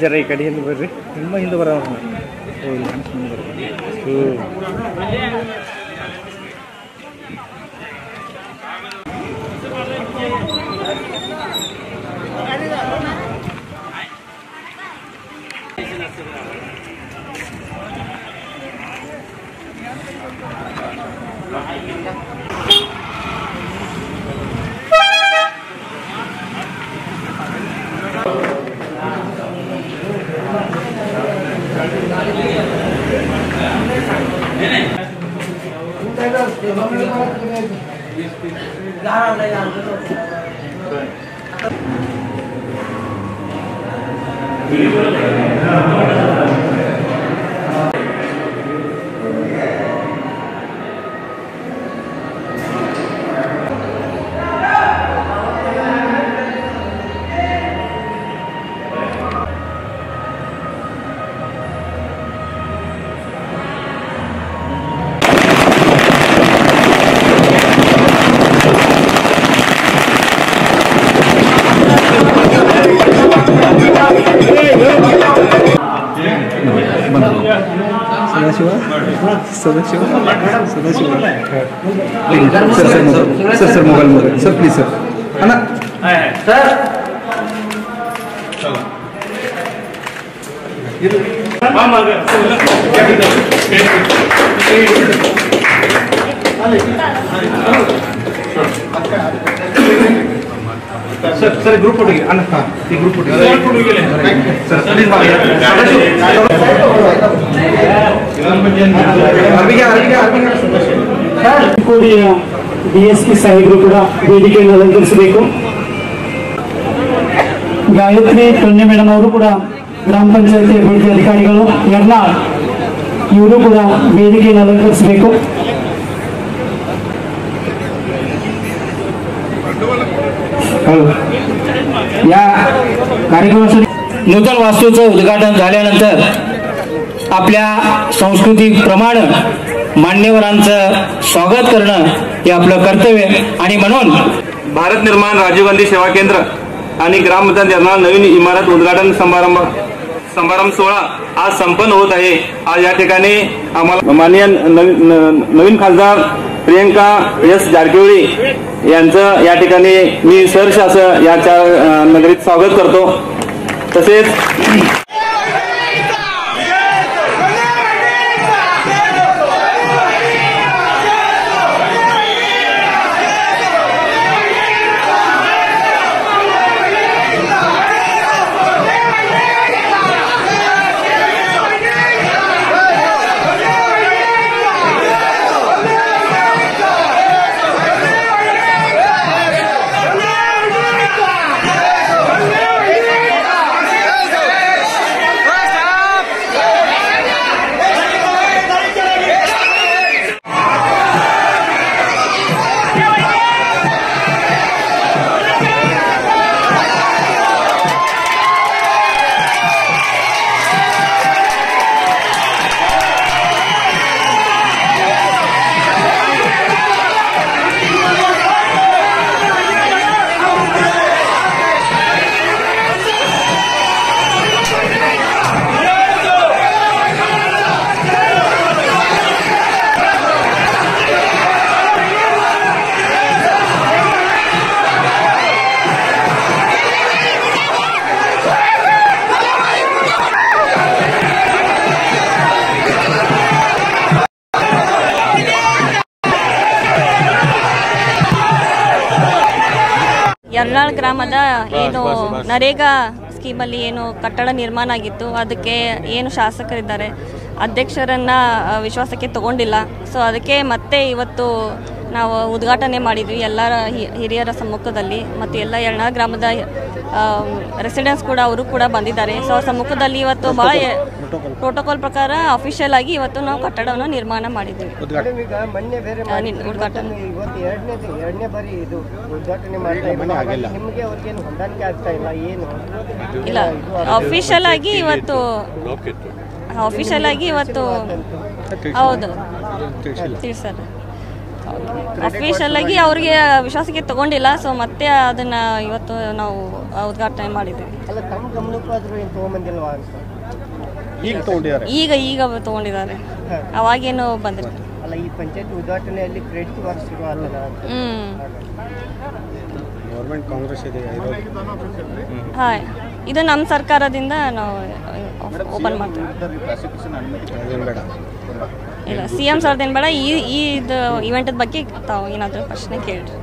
जरा ಈ ಕಡೆ ಹಿಂದೆ ಬರ್ರಿ, ನಿಮ್ಮ ಹಿಂದೆ ಬರೋಣ. Sir mobile sir please sir है ना sir sir sir group photo group photo sir please DSP ಸಾಹೇಬರು ಕೂಡ ವೇದಿಕೆಯನ್ನು ಅಲಂಕರಿಸಬೇಕು. ಗಾಯತ್ರಿ ಟೊನ್ನೆ ಮೇಡಮ್ ಅವರು ಕೂಡ ಗ್ರಾಮ ಪಂಚಾಯತಿ ಅಭಿವೃದ್ಧಿ ಅಧಿಕಾರಿಗಳು ಯರ್ನಾಳ್ ಇವರು ಕೂಡ ವೇದಿಕೆಯನ್ನು ಅಲಂಕರಿಸಬೇಕು. या कार्यक्रमासाठी नूतन वास्तूचं उद्घाटन झाल्यानंतर आपल्या सांस्कृतिक प्रमाण मान्यवरांचं स्वागत करणं हे आपलं कर्तव्य आणि म्हणून भारत निर्माण राजीव गांधी सेवा केंद्र आणि ग्रामपंचायत यर्नाळ नवीन इमारत उद्घाटन समारंभ 16 आज संपन्न होत आहे. आज या ठिकाणी आम्हाला माननीय नवीन खासदार प्रियंका एस जारकिहोळी यांचं या ठिकाणी मी सहर्ष असं या नगरीत स्वागत करतो. तसेच ಯರ್ನಾಳ್ ಗ್ರಾಮದ ಏನು ನರೇಗಾ ಸ್ಕೀಮಲ್ಲಿ ಏನು ಕಟ್ಟಡ ನಿರ್ಮಾಣ ಆಗಿತ್ತು ಅದಕ್ಕೆ ಏನು ಶಾಸಕರಿದ್ದಾರೆ ಅಧ್ಯಕ್ಷರನ್ನ ವಿಶ್ವಾಸಕ್ಕೆ ತಗೊಂಡಿಲ್ಲ. ಸೊ ಅದಕ್ಕೆ ಮತ್ತೆ ಇವತ್ತು ನಾವು ಉದ್ಘಾಟನೆ ಮಾಡಿದ್ವಿ ಎಲ್ಲರ ಹಿರಿಯರ ಸಮ್ಮುಖದಲ್ಲಿ. ಮತ್ತು ಎಲ್ಲ ಯರ್ನಾಳ್ ಗ್ರಾಮದ ರೆಸಿಡೆನ್ಸ್ ಕೂಡ ಅವರು ಕೂಡ ಬಂದಿದ್ದಾರೆ. ಸೊ ಅವ್ರ ಸಮ್ಮುಖದಲ್ಲಿ ಇವತ್ತು ಭಾಳ ಪ್ರೋಟೋಕಾಲ್ ಪ್ರಕಾರ ಅಫಿಷಿಯಲ್ ಆಗಿ ಇವತ್ತು ನಾವು ಕಟ್ಟಡವನ್ನು ನಿರ್ಮಾಣ ಮಾಡಿದ್ವಿ. ಉದ್ಘಾಟನೆ ಇಲ್ಲ, ಅಫಿಷಿಯಲ್ ಆಗಿ ಇವತ್ತು ಹೌದು ತಿಳಿಸಲ್ಲ. ಅಫಿಷಿಯಲ್ ಆಗಿ ಅವ್ರಿಗೆ ವಿಶ್ವಾಸಕ್ಕೆ ತಗೊಂಡಿಲ್ಲ. ಸೊ ಮತ್ತೆ ಅದನ್ನ ಇವತ್ತು ನಾವು ಉದ್ಘಾಟನೆ ಮಾಡಿದ್ದೀವಿ. ಈಗ ತಗೊಂಡಿದ್ದಾರೆ, ಅವಾಗೇನು ಬಂದಿಲ್ಲ. ಈ ಪಂಚಾಯತ್ ಉದ್ಘಾಟನೆಯಲ್ಲಿ ಕ್ರೆಡಿಟ್ ಗೌರ್ಮೆಂಟ್ ಕಾಂಗ್ರೆಸ್ ಇದೆ. ಹಾಂ, ಇದು ನಮ್ಮ ಸರ್ಕಾರದಿಂದ ನಾವು ಓಪನ್ ಮಾಡ್ತೀವಿ. ಇಲ್ಲ, CM ಸರ್ದೇನು ಬೇಡ. ಇದು ಇವೆಂಟ್ ಬಗ್ಗೆ ತಾವು ಏನಾದರೂ ಪ್ರಶ್ನೆ ಕೇಳ್ರಿ.